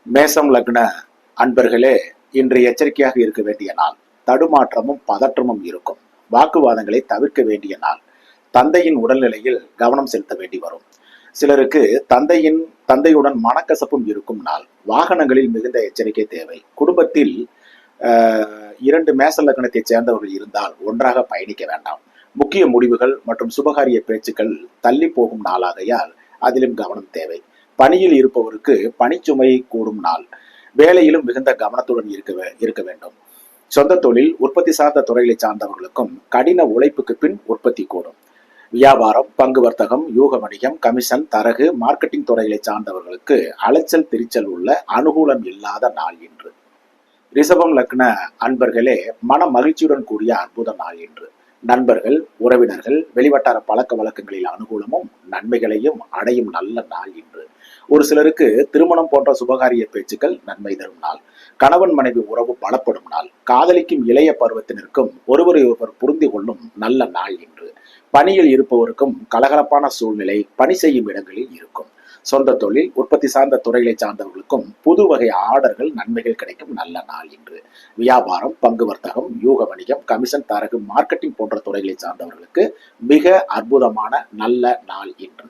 மேசம் லக்ன அன்பர்களே, இன்று எச்சரிக்கையாக இருக்க வேண்டிய நாள். தடுமாற்றமும் பதற்றமும் இருக்கும். வாக்குவாதங்களை தவிர்க்க வேண்டிய நாள். தந்தையின் உடல்நிலையில் கவனம் செலுத்த வேண்டி வரும். சிலருக்கு தந்தையுடன் மனக்கசப்பும் இருக்கும் நாள். வாகனங்களில் மிகுந்த எச்சரிக்கை தேவை. குடும்பத்தில் இரண்டு மேச லக்னத்தை சேர்ந்தவர்கள் இருந்தால் ஒன்றாக பயணிக்க வேண்டாம். முக்கிய முடிவுகள் மற்றும் சுபகாரிய பேச்சுக்கள் தள்ளி போகும் நாளாகையால் அதிலும் கவனம் தேவை. பணியில் இருப்பவருக்கு பணிச்சுமை கூடும் நாள். வேலையிலும் மிகுந்த கவனத்துடன் இருக்க வேண்டும். சொந்த தொழில், உற்பத்தி சார்ந்த துறைகளை சார்ந்தவர்களுக்கும் கடின உழைப்புக்கு பின் உற்பத்தி கூடும். வியாபாரம், பங்கு வர்த்தகம், யூக வணிகம், கமிஷன், தரகு, மார்க்கெட்டிங் துறைகளை சார்ந்தவர்களுக்கு அலைச்சல் திரிச்சல் உள்ள அனுகூலம் இல்லாத நாள் இன்று. ரிஷபம் லக்ன அன்பர்களே, மன மகிழ்ச்சியுடன் கூடிய அற்புத நாள் இன்று. நண்பர்கள், உறவினர்கள், வெளிவட்டார பழக்க வழக்கங்களில் அனுகூலமும் நன்மைகளையும் அடையும் நல்ல நாள் இன்று. ஒரு சிலருக்கு திருமணம் போன்ற சுபகாரிய பேச்சுக்கள் நன்மை தரும் நாள். கணவன் மனைவி உறவு பலப்படும் நாள். காதலிக்கும் இளைய பருவத்தினருக்கும் ஒருவரை ஒருவர் புரிந்து கொள்ளும் நல்ல நாள் இன்று. பணியில் இருப்பவருக்கும் கலகலப்பான சூழ்நிலை பணி செய்யும் இடங்களில் இருக்கும். சொந்த தொழில், உற்பத்தி சார்ந்த துறைகளை சார்ந்தவர்களுக்கும் புது வகை ஆர்டர்கள், நன்மைகள் கிடைக்கும் நல்ல நாள் இன்று. வியாபாரம், பங்கு வர்த்தகம், யூக வணிகம், கமிஷன், தரகு, மார்க்கெட்டிங் போன்ற துறைகளை சார்ந்தவர்களுக்கு மிக அற்புதமான நல்ல நாள் இன்று.